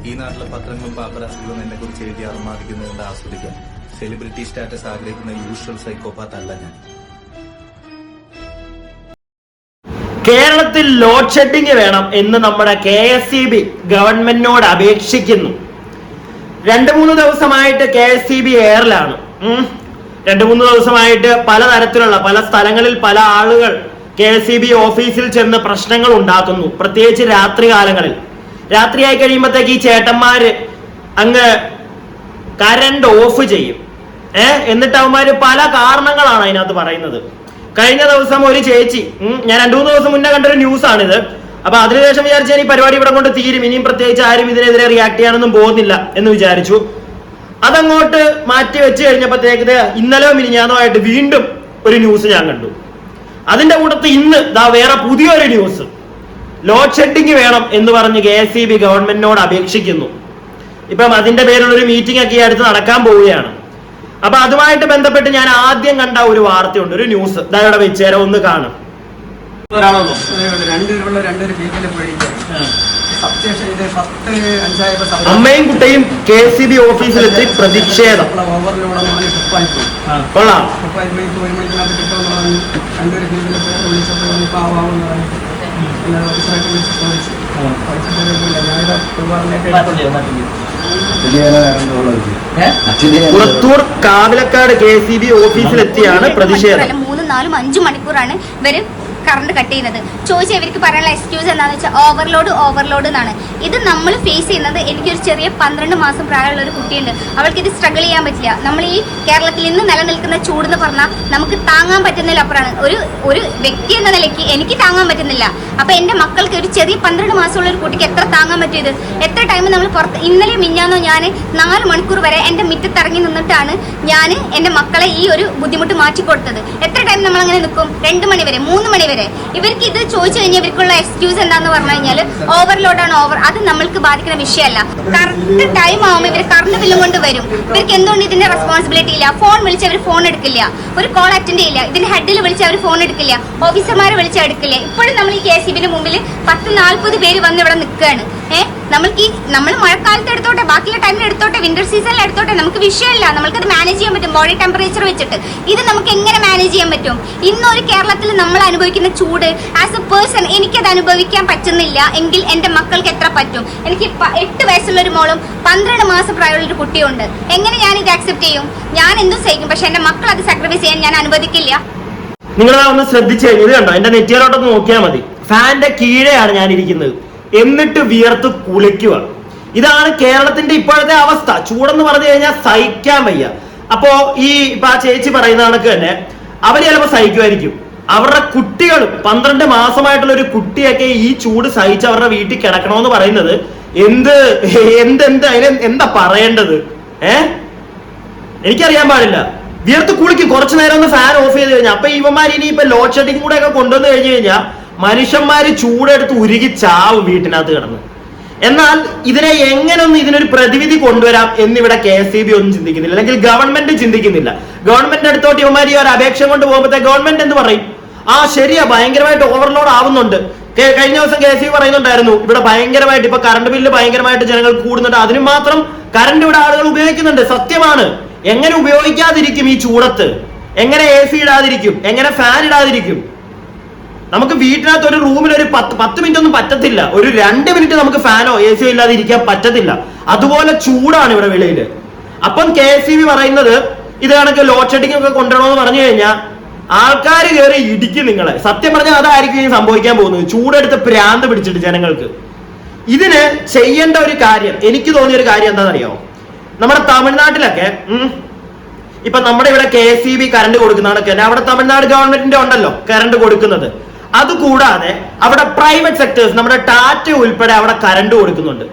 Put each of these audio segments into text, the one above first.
ഈ നാട്ടിലെ പത്രങ്ങളും പാപ്പരാസികളും എന്നെ കുറിച്ച് എഴുതി അർമാദിക്കുന്നത് ആസ്വദിക്കാൻ സെലിബ്രിറ്റി സ്റ്റാറ്റസ് ആഗ്രഹിക്കുന്ന യൂഷ്വൽ സൈക്കോപാത്ത് അല്ല ഞാൻ. കേരളത്തിൽ ലോഡ് ഷെഡിങ് വേണം എന്ന് നമ്മുടെ KSEB ഗവൺമെന്റിനോട് അപേക്ഷിക്കുന്നു. 2-3 ദിവസമായിട്ട് KSEB എയറിലാണ്. 2-3 ദിവസമായിട്ട് പലതരത്തിലുള്ള പല സ്ഥലങ്ങളിൽ പല ആളുകൾ KSEB ഓഫീസിൽ ചെന്ന് പ്രശ്നങ്ങൾ ഉണ്ടാക്കുന്നു. പ്രത്യേകിച്ച് രാത്രി കാലങ്ങളിൽ. രാത്രിയായി കഴിയുമ്പോഴത്തേക്ക് ഈ ചേട്ടന്മാര് അങ്ങ് കറണ്ട് ഓഫ് ചെയ്യും. എന്നിട്ട് അവന്മാര് പല കാരണങ്ങളാണ് അതിനകത്ത് പറയുന്നത്. കഴിഞ്ഞ ദിവസം ഒരു ചേച്ചി, ഞാൻ 2-3 ദിവസം മുന്നേ കണ്ടൊരു ന്യൂസ് ആണിത്. അപ്പൊ അതിനുശേഷം വിചാരിച്ചാൽ ഈ പരിപാടി ഇവിടെ കൊണ്ട് തീരും, ഇനിയും പ്രത്യേകിച്ച് ആരും ഇതിനെതിരെ റിയാക്ട് ചെയ്യാനൊന്നും പോകുന്നില്ല എന്ന് വിചാരിച്ചു. അതങ്ങോട്ട് മാറ്റി വെച്ച് കഴിഞ്ഞപ്പോഴത്തേക്ക് ഇന്നലെ മിനിഞ്ഞാന്നുമായിട്ട് വീണ്ടും ഒരു ന്യൂസ് ഞാൻ കണ്ടു. അതിന്റെ കൂട്ടത്തിൽ ഇന്ന് വേറെ പുതിയൊരു ന്യൂസ്. ലോഡ് ഷെഡിങ് വേണം എന്ന് പറഞ്ഞ് KSEB ഗവൺമെന്റിനോട് അപേക്ഷിക്കുന്നു. ഇപ്പം അതിന്റെ പേരിലൊരു മീറ്റിംഗ് ഒക്കെ അടുത്ത് നടക്കാൻ പോവുകയാണ്. അപ്പൊ അതുമായിട്ട് ബന്ധപ്പെട്ട് ഞാൻ ആദ്യം കണ്ട ഒരു വാർത്തയുണ്ട്, ഒരു ന്യൂസ്. ഇവിടെ വെച്ചേരം ഒന്ന് കാണും. അമ്മയും കുട്ടിയും KSEB ഓഫീസിലെത്തി പ്രതിഷേധം. കൊള്ളാം. പുറത്തൂർ കാവിലക്കാട് KSEB ഓഫീസിലെത്തിയാണ് പ്രതിഷേധം. 3, 4, 5 മണിക്കൂറാണ് ഇവര് കറണ്ട് കട്ട് ചെയ്യുന്നത്. ചോദിച്ചാൽ ഇവർക്ക് പറയാനുള്ള എക്സ്ക്യൂസ് എന്താണെന്ന് വെച്ചാൽ ഓവർലോഡ് എന്നാണ്. ഇത് നമ്മൾ ഫേസ് ചെയ്യുന്നത്, എനിക്കൊരു ചെറിയ 12 മാസം പ്രായമുള്ള ഒരു കുട്ടിയുണ്ട്. അവൾക്ക് ഇത് സ്ട്രഗിൾ ചെയ്യാൻ പറ്റില്ല. നമ്മൾ ഈ കേരളത്തിൽ ഇന്ന് നിലനിൽക്കുന്ന ചൂടെന്ന് പറഞ്ഞാൽ നമുക്ക് താങ്ങാൻ പറ്റുന്നതിലപ്പുറമാണ്. ഒരു വ്യക്തി എന്ന നിലയ്ക്ക് എനിക്ക് താങ്ങാൻ പറ്റുന്നില്ല. അപ്പൊ എന്റെ മക്കൾക്ക് ഒരു ചെറിയ 12 മാസമുള്ള ഒരു കുട്ടിക്ക് എത്ര താങ്ങാൻ പറ്റിയത്? എത്ര ടൈം നമ്മൾ പുറത്ത്, ഇന്നലെ മിഞ്ഞാന്നോ ഞാൻ 4 മണിക്കൂർ വരെ എന്റെ മുറ്റത്തിറങ്ങി നിന്നിട്ടാണ് ഞാൻ എന്റെ മക്കളെ ഈ ഒരു ബുദ്ധിമുട്ട് മാറ്റിക്കൊടുത്തത്. എത്ര ടൈം നമ്മൾ അങ്ങനെ നിൽക്കും? 2 മണി വരെ, 3 മണി വരെ. ഇവർക്ക് ഇത് ചോദിച്ചു കഴിഞ്ഞാൽ ഇവർക്കുള്ള എക്സ്ക്യൂസ് എന്താന്ന് പറഞ്ഞു കഴിഞ്ഞാൽ ഓവർലോഡാണ്. അത് നമ്മൾക്ക് ബാധിക്കുന്ന വിഷയമല്ല. കറക്റ്റ് ടൈം ആവുമ്പോൾ ഇവർ കറണ്ട് ബില്ലും കൊണ്ട് വരും. ഇവർക്ക് എന്തുകൊണ്ട് ഇതിന്റെ റെസ്പോൺസിബിലിറ്റി ഇല്ല? ഫോൺ വിളിച്ച് അവർ ഫോൺ എടുക്കില്ല, ഒരു കോൾ അറ്റൻഡ് ചെയ്യില്ല. ഇതിന്റെ ഹെഡിൽ വിളിച്ച് അവർ ഫോൺ എടുക്കില്ല, ഓഫീസർമാരെ വിളിച്ച് എടുക്കില്ല. ഇപ്പോഴും നമ്മൾ ഈ KSEB മുമ്പിൽ 10-40 പേര് വന്ന് ഇവിടെ നിൽക്കുകയാണ്. നമ്മൾ മഴക്കാലത്ത് എടുത്തോട്ടെ, ബാക്കിയുള്ള ടൈമിൽ എടുത്തോട്ടെ, വിന്റർ സീസണിൽ എടുത്തോട്ടെ, നമുക്ക് വിഷയമില്ല. നമുക്കത് മാനേജ് ചെയ്യാൻ പറ്റും ബോഡി ടെമ്പറേച്ചർ വെച്ചിട്ട്. ഇത് നമുക്ക് എങ്ങനെ മാനേജ് ചെയ്യാൻ പറ്റും? ഇന്നൊരു കേരളത്തിൽ നമ്മൾ അനുഭവിക്കുന്ന ചൂട് ആസ് എ പേഴ്സൺ എനിക്കത് അനുഭവിക്കാൻ പറ്റുന്നില്ല എങ്കിൽ എൻ്റെ മക്കൾക്ക് എത്ര പറ്റും? എനിക്ക് 8 വയസ്സുള്ള ഒരു മോളും 12 മാസം പ്രായമുള്ള ഒരു കുട്ടിയുണ്ട്. എങ്ങനെ ഞാൻ ഇത് അക്സെപ്റ്റ് ചെയ്യും? ഞാൻ എന്തും സഹിക്കും, പക്ഷെ എൻ്റെ മക്കൾ അത് സാക്രിഫൈസ് ചെയ്യാൻ ഞാൻ അനുവദിക്കില്ല. നിങ്ങളൊന്ന് ശ്രദ്ധിച്ചു കഴിഞ്ഞു. ഇത് കണ്ടോ, എന്റെ നെറ്റിയിലോട്ടൊന്ന് നോക്കിയാൽ മതി. ഫാന്റെ കീഴെയാണ് ഞാൻ ഇരിക്കുന്നത്, എന്നിട്ട് വിയർത്ത് കുളിക്കുക. ഇതാണ് കേരളത്തിന്റെ ഇപ്പോഴത്തെ അവസ്ഥ. ചൂടെന്ന് പറഞ്ഞു കഴിഞ്ഞാൽ സഹിക്കാൻ വയ്യ. അപ്പോ ആ ചേച്ചി പറയുന്ന കണക്ക് തന്നെ അവര് ചിലപ്പോ സഹിക്കുമായിരിക്കും. അവരുടെ കുട്ടികളും 12 മാസമായിട്ടുള്ള ഒരു കുട്ടിയൊക്കെ ഈ ചൂട് സഹിച്ച് അവരുടെ വീട്ടിൽ കിടക്കണമെന്ന് പറയുന്നത് അതിന് എന്താ പറയേണ്ടത്? എനിക്കറിയാൻ പാടില്ല. വിയർത്ത് കുളിക്കും. കുറച്ചു നേരം ഒന്ന് ഫാൻ ഓഫ് ചെയ്ത് കഴിഞ്ഞാൽ അപ്പൊ ഇവന്മാർ ഇനി ഇപ്പൊ ലോഡ് ഷെഡിങ് കൂടെ ഒക്കെ കൊണ്ടുവന്ന് കഴിഞ്ഞു കഴിഞ്ഞാൽ മനുഷ്യന്മാര് ചൂടെടുത്ത് ഉരുകി ചാവും വീട്ടിനകത്ത് കിടന്ന്. എന്നാൽ ഇതിനൊരു പ്രതിവിധി കൊണ്ടുവരാം എന്നിവിടെ KSEB ഒന്നും ചിന്തിക്കുന്നില്ല, അല്ലെങ്കിൽ ഗവൺമെന്റ് ചിന്തിക്കുന്നില്ല. ഗവൺമെന്റ് അടുത്തോട്ട് ഇവന്മാർ ഈ ഒരു അപേക്ഷ കൊണ്ട് പോകുമ്പോഴത്തെ ഗവൺമെന്റ് എന്ത് പറയും? ശരിയാ, ഭയങ്കരമായിട്ട് ഓവർലോഡ് ആവുന്നുണ്ട്. കഴിഞ്ഞ ദിവസം KSEB പറയുന്നുണ്ടായിരുന്നു ഇവിടെ ഭയങ്കരമായിട്ട് ഇപ്പൊ കറണ്ട് ബില്ല് ഭയങ്കരമായിട്ട് ജനങ്ങൾ കൂടുന്നുണ്ട്, അതിന് മാത്രം കറണ്ട് ഇവിടെ ആളുകൾ ഉപയോഗിക്കുന്നുണ്ട്. സത്യമാണ്. എങ്ങനെ ഉപയോഗിക്കാതിരിക്കും ഈ ചൂടത്ത്? എങ്ങനെ AC ഇടാതിരിക്കും? എങ്ങനെ ഫാൻ ഇടാതിരിക്കും? നമുക്ക് വീട്ടിനകത്ത് ഒരു റൂമിൽ ഒരു 10 മിനിറ്റ് ഒന്നും പറ്റത്തില്ല. ഒരു 2 മിനിറ്റ് നമുക്ക് ഫാനോ AC ഇല്ലാതെ ഇരിക്കാൻ പറ്റത്തില്ല. അതുപോലെ ചൂടാണ് ഇവിടെ വെളിയില്. അപ്പം KSEB പറയുന്നത് ഇത് കണക്ക് ലോഡ് ഷെഡിങ് ഒക്കെ കൊണ്ടുവരണമെന്ന് പറഞ്ഞു കഴിഞ്ഞാൽ ആൾക്കാർ കയറി ഇടിക്കും നിങ്ങളെ. സത്യം പറഞ്ഞാൽ അതായിരിക്കും സംഭവിക്കാൻ പോകുന്നത്. ചൂടെടുത്ത് പ്രാന്ത് പിടിച്ചിട്ട് ജനങ്ങൾക്ക്. ഇതിന് ചെയ്യേണ്ട ഒരു കാര്യം, എനിക്ക് തോന്നിയ ഒരു കാര്യം എന്താണെന്നറിയാമോ? നമ്മുടെ തമിഴ്നാട്ടിലൊക്കെ ഇപ്പൊ നമ്മുടെ ഇവിടെ KSEB കറണ്ട് കൊടുക്കുന്നതൊക്കെ അവിടെ തമിഴ്നാട് ഗവൺമെന്റിന്റെ ഉണ്ടല്ലോ കറണ്ട് കൊടുക്കുന്നത്. അതുകൂടാതെ അവിടെ പ്രൈവറ്റ് സെക്ടേഴ്സ്, നമ്മുടെ ടാറ്റ ഉൾപ്പെടെ അവിടെ കറണ്ട് കൊടുക്കുന്നുണ്ട്.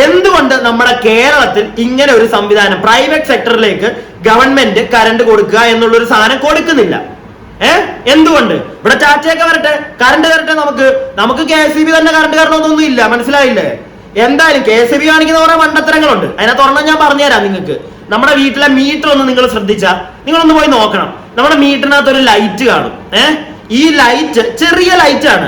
എന്തുകൊണ്ട് നമ്മുടെ കേരളത്തിൽ ഇങ്ങനെ ഒരു സംവിധാനം പ്രൈവറ്റ് സെക്ടറിലേക്ക് ഗവൺമെന്റ് കറണ്ട് കൊടുക്കുക എന്നുള്ളൊരു സാധനം കൊടുക്കുന്നില്ല? എന്തുകൊണ്ട്? ഇവിടെ ടാറ്റയൊക്കെ വരട്ടെ, കറണ്ട് വരട്ടെ, നമുക്ക് KSEB തന്നെ കറണ്ട് തരണമെന്നൊന്നും ഇല്ല. മനസ്സിലായില്ലേ? എന്തായാലും KSEB കാണിക്കുന്ന കുറെ മണ്ടത്തരങ്ങളുണ്ട്. അതിനകത്ത് ഒരെണ്ണം ഞാൻ പറഞ്ഞുതരാം നിങ്ങൾക്ക്. നമ്മുടെ വീട്ടിലെ മീറ്റർ ഒന്ന് നിങ്ങൾ ശ്രദ്ധിച്ചാൽ, നിങ്ങളൊന്ന് പോയി നോക്കണം. നമ്മുടെ മീറ്ററിനകത്ത് ഒരു ലൈറ്റ് കാണും. ഈ ലൈറ്റ് ചെറിയ ലൈറ്റ് ആണ്,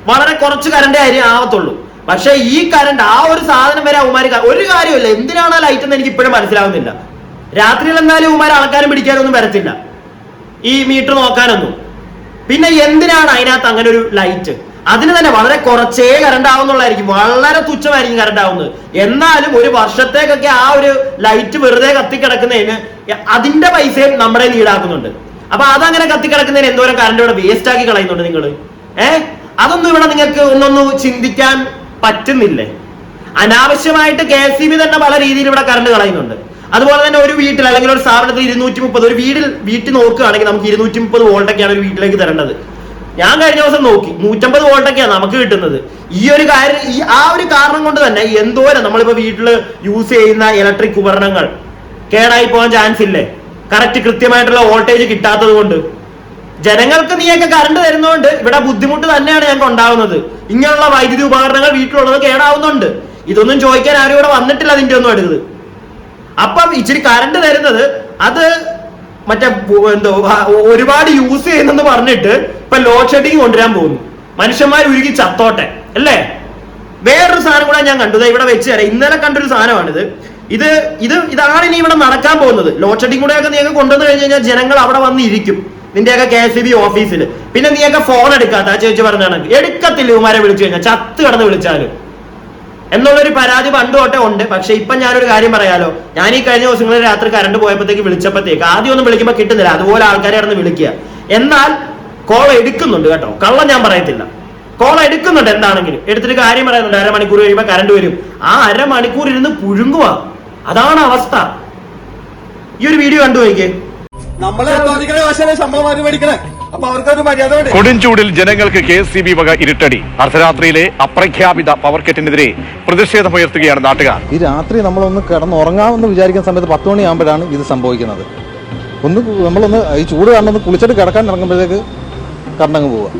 വളരെ കുറച്ച് കറണ്ട് ആവത്തുള്ളൂ. പക്ഷെ ഈ കറണ്ട് ആ ഒരു സാധനം വരെ അവന്മാര് ഒരു കാര്യമില്ല. എന്തിനാണ് ആ ലൈറ്റ് എന്ന് എനിക്ക് ഇപ്പോഴും മനസ്സിലാവുന്നില്ല. രാത്രിയിൽ എന്നാലും അവന്മാർ ആൾക്കാരും പിടിക്കാനൊന്നും വരത്തില്ല ഈ മീറ്റർ നോക്കാനൊന്നും. പിന്നെ എന്തിനാണ് അതിനകത്ത് അങ്ങനെ ഒരു ലൈറ്റ്? അതിന് തന്നെ വളരെ കുറച്ചേ കറണ്ട് ആവുന്നുള്ളായിരിക്കും, വളരെ തുച്ഛമായിരിക്കും കറണ്ട് ആവുന്നത്. എന്നാലും ഒരു വർഷത്തേക്കൊക്കെ ആ ഒരു ലൈറ്റ് വെറുതെ കത്തിക്കിടക്കുന്നതിന് അതിന്റെ പൈസയും നമ്മുടെ ഈടാക്കുന്നുണ്ട്. അപ്പൊ അതങ്ങനെ കത്തിക്കിടക്കുന്നതിന് എന്തോരം കറണ്ട് ഇവിടെ വേസ്റ്റ് ആക്കി കളയുന്നുണ്ട് നിങ്ങൾ. അതൊന്നും ഇവിടെ നിങ്ങൾക്ക് ഒന്നൊന്ന് ചിന്തിക്കാൻ പറ്റുന്നില്ലേ? അനാവശ്യമായിട്ട് KSEB തന്നെ പല രീതിയിൽ ഇവിടെ കറണ്ട് കളയുന്നുണ്ട്. അതുപോലെ തന്നെ ഒരു വീട്ടിൽ അല്ലെങ്കിൽ ഒരു സ്ഥാപനത്തിൽ 230 ഒരു വീട്ടിൽ നോക്കുകയാണെങ്കിൽ നമുക്ക് 230 വോൾട്ടൊക്കെയാണ് ഒരു വീട്ടിലേക്ക് തരേണ്ടത്. ഞാൻ കഴിഞ്ഞ ദിവസം നോക്കി 150 വോൾട്ടൊക്കെയാണ് നമുക്ക് കിട്ടുന്നത്. ഈ ഒരു കാര്യം ആ ഒരു കാരണം കൊണ്ട് തന്നെ എന്തോരം നമ്മളിപ്പോ വീട്ടിൽ യൂസ് ചെയ്യുന്ന ഇലക്ട്രിക് ഉപകരണങ്ങൾ കേടായി പോകാൻ ചാൻസ് ഇല്ലേ? കറക്റ്റ് കൃത്യമായിട്ടുള്ള വോൾട്ടേജ് കിട്ടാത്തത് കൊണ്ട്. ജനങ്ങൾക്ക് നീയൊക്കെ കറണ്ട് തരുന്നതുകൊണ്ട് ഇവിടെ ബുദ്ധിമുട്ട് തന്നെയാണ് ഞങ്ങൾക്ക് ഉണ്ടാവുന്നത്. ഇങ്ങനെയുള്ള വൈദ്യുതി ഉപകരണങ്ങൾ വീട്ടിലുള്ളത് കേടാവുന്നുണ്ട്. ഇതൊന്നും ചോദിക്കാൻ ആരും ഇവിടെ വന്നിട്ടില്ല അതിന്റെ ഒന്നും അടുത്ത്. അപ്പം ഇച്ചിരി കറണ്ട് തരുന്നത് അത് മറ്റേ എന്തോ ഒരുപാട് യൂസ് ചെയ്യുന്നെന്ന് പറഞ്ഞിട്ട് ഇപ്പൊ ലോഡ് ഷെഡിങ് കൊണ്ടുവരാൻ പോകുന്നു. മനുഷ്യന്മാർ ഉരുകി ചത്തോട്ടെ അല്ലേ? വേറൊരു സാധനം കൂടെ ഞാൻ കണ്ടു, ഇവിടെ വെച്ച് തരാം. ഇന്നലെ കണ്ടൊരു സാധനമാണിത്. ഇതാണ് ഇനി ഇവിടെ നടക്കാൻ പോകുന്നത്. ലോഡ് ഷെഡിങ് കൂടെയൊക്കെ നീയൊക്കെ കൊണ്ടുവന്നു കഴിഞ്ഞ് കഴിഞ്ഞാൽ ജനങ്ങൾ അവിടെ വന്ന് ഇരിക്കും നിന്റെയൊക്കെ KSEB ഓഫീസിൽ. പിന്നെ നീയൊക്കെ ഫോൺ എടുക്കാത്ത ആ ചേച്ചി പറഞ്ഞാണെങ്കിൽ എടുക്കത്തില്ല ഇവന്മാരെ വിളിച്ചു കഴിഞ്ഞാൽ, ചത്ത് കിടന്ന് വിളിച്ചാലും എന്നുള്ളൊരു പരാതി പണ്ട് തൊട്ടേ ഉണ്ട്. പക്ഷെ ഇപ്പൊ ഞാനൊരു കാര്യം പറയാലോ, ഞാൻ ഈ കഴിഞ്ഞ ദിവസങ്ങളിൽ രാത്രി കറണ്ട് പോയപ്പോഴത്തേക്ക് വിളിച്ചപ്പോഴത്തേക്ക് ആദ്യം ഒന്നും വിളിക്കുമ്പോൾ കിട്ടുന്നില്ല, അതുപോലെ ആൾക്കാരെ കിടന്ന് വിളിക്കുക. എന്നാൽ കോൾ എടുക്കുന്നുണ്ട് കേട്ടോ, കള്ളം ഞാൻ പറയത്തില്ല. കോൾ എടുക്കുന്നുണ്ട്, എന്താണെങ്കിലും എടുത്തിട്ട് കാര്യം പറയുന്നുണ്ട്. 1/2 മണിക്കൂർ കഴിയുമ്പോൾ കറണ്ട് വരും. ആ 1/2 മണിക്കൂർ ഇരുന്ന് പുഴുങ്ങുക, അതാണ് അവസ്ഥ. ഈ ഒരു വീഡിയോ കണ്ടു നോക്കിയേ. കൊടുംചൂടിൽ ജനങ്ങൾക്ക് KSEB വക ഇരുട്ടടി. അർദ്ധരാത്രിയിലെ അപ്രഖ്യാപിത പവർ കട്ടിനെതിരെ പ്രതിഷേധമുയർത്തുകയാണ് നാട്ടുകാർ. ഈ രാത്രി നമ്മളൊന്ന് കിടന്നുറങ്ങാമെന്ന് വിചാരിക്കുന്ന സമയത്ത് 10 മണിയാകുമ്പോഴാണ് ഇത് സംഭവിക്കുന്നത്. നമ്മളൊന്ന് ഈ ചൂട് കാരണം ഒന്ന് കുളിച്ചിട്ട് കിടക്കാൻ ഇറങ്ങുമ്പോഴത്തേക്ക് കറണ്ടങ്ങ് പോവുക.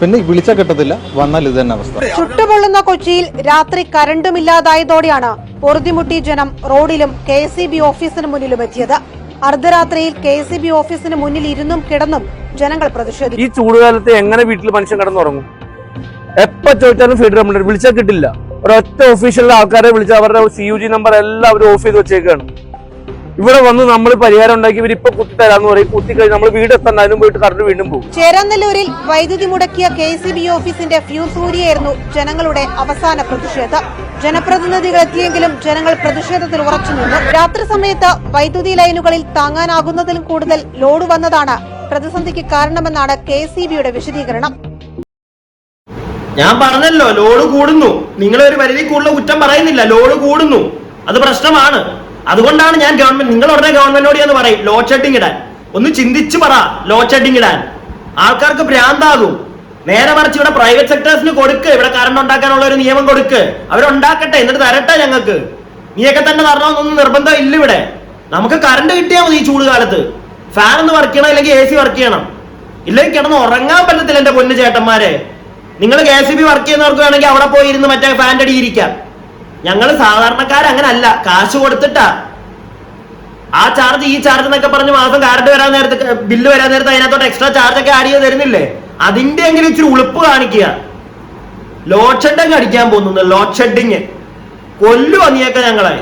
പിന്നെ വിളിച്ചാൽ കിട്ടത്തില്ല, വന്നാൽ ഇത് തന്നെ അവസ്ഥ. ചുട്ടുപൊള്ളുന്ന കൊച്ചിയിൽ രാത്രി കറണ്ടുമില്ലാതായതോടെയാണ് പൊറുതിമുട്ടി ജനം റോഡിലും KSEB ഓഫീസിന് മുന്നിലും എത്തിയത്. അർദ്ധരാത്രിയിൽ KSEB ഓഫീസിന് മുന്നിൽ ഇരുന്നും കിടന്നും ജനങ്ങൾ പ്രതിഷേധിച്ചു. ഈ ചൂടുകാലത്ത് എങ്ങനെ വീട്ടിൽ മനുഷ്യൻ കിടന്നുറങ്ങും? എപ്പോ ചോദിച്ചാലും ഫീഡ് കംപ്ലൈന്റ്, വിളിച്ചാൽ കിട്ടില്ല. ഒരൊറ്റ ഓഫീഷ്യലിലെ ആൾക്കാരെ വിളിച്ചാൽ അവരുടെ CUG നമ്പർ എല്ലാം അവർ ഓഫ് ചെയ്ത് വെച്ചേക്കാണ്. ഇവിടെ വന്ന് നമ്മൾ പരിഹാരം ഉണ്ടാക്കി ഇവരിപ്പൊ കുത്തിത്തരാന്ന് പറയും. കുത്തിക്കഴിഞ്ഞ് നമ്മൾ വീട് എത്താൻ അതിനും പോയിട്ട് കറണ്ട് വീണ്ടും പോകും. ചേരാനെല്ലൂരിൽ വൈദ്യുതി മുടക്കിയ KSEB ഓഫീസിന്റെ ഫ്യൂസ് ഊരിയായിരുന്നു ജനങ്ങളുടെ അവസാന പ്രതിഷേധം. ജനപ്രതിനിധികൾ എത്തിയെങ്കിലും ജനങ്ങൾ പ്രതിഷേധത്തിൽ ഉറച്ചുനിന്നു. രാത്രി സമയത്ത് വൈദ്യുതി ലൈനുകളിൽ താങ്ങാനാകുന്നതിലും കൂടുതൽ ലോഡ് വന്നതാണ് പ്രതിസന്ധിക്ക് കാരണമെന്നാണ് KSEBയുടെ വിശദീകരണം. ഞാൻ പറഞ്ഞല്ലോ, ലോഡ് കൂടുന്നു. നിങ്ങളൊരു പരിധി കൂടുതൽ കുറ്റം പറയുന്നില്ല, ലോഡ് കൂടുന്നു, അത് പ്രശ്നമാണ്. അതുകൊണ്ടാണ് ഞാൻ നിങ്ങൾ ഉടനെ ഗവൺമെന്റിനോട് എന്ന് പറയും ലോഡ് ഷെഡിങ് ഇടാൻ. ഒന്ന് ചിന്തിച്ചു പറ, ലോഡ് ഷെഡിങ് ഇടാൻ. ആൾക്കാർക്ക് ഭ്രാന്താകും. നേരെ മറിച്ച് ഇവിടെ പ്രൈവറ്റ് സെക്ടേഴ്സിന് കൊടുക്ക്, ഇവിടെ കറണ്ട് ഉണ്ടാക്കാനുള്ള ഒരു നിയമം കൊടുക്ക്, അവരുണ്ടാക്കട്ടെ, എന്നിട്ട് തരട്ടെ ഞങ്ങൾക്ക്. നീയൊക്കെ തന്നെ തരണമെന്നൊന്നും നിർബന്ധം ഇല്ല ഇവിടെ. നമുക്ക് കറണ്ട് കിട്ടിയാൽ മതി. ഈ ചൂട് കാലത്ത് ഫാൻ ഒന്ന് വർക്ക് ചെയ്യണം, അല്ലെങ്കിൽ AC വർക്ക് ചെയ്യണം, ഇല്ലെങ്കിൽ കിടന്ന് ഉറങ്ങാൻ പറ്റത്തില്ല. എന്റെ പൊന്നു ചേട്ടന്മാരെ, നിങ്ങൾ KSEB വർക്ക് ചെയ്യുന്നവർക്ക് വേണമെങ്കിൽ അവിടെ പോയി ഇരുന്ന് മറ്റേ ഫാൻ്റെ അടി ഇരിക്കാം. ഞങ്ങൾ സാധാരണക്കാരങ്ങനെ അല്ല, കാശ് കൊടുത്തിട്ടാ. ആ ചാർജ് ഈ ചാർജ് എന്നൊക്കെ പറഞ്ഞ് മാസം കറണ്ട് വരാൻ നേരത്ത്, ബില്ല് വരാൻ നേരത്ത് അതിനകത്തോട്ട് എക്സ്ട്രാ ചാർജ് ഒക്കെ ആഡ് ചെയ്ത് തരുന്നില്ലേ? അതിന്റെ എങ്കിലും ഇച്ചിരി ഉളുപ്പ് കാണിക്കുക. ലോഡ് ഷെഡിങ് അടിക്കാൻ പോകുന്നു, ലോഡ് ഷെഡിങ് കൊല്ലുവാ നീയൊക്കെ ഞങ്ങളെ.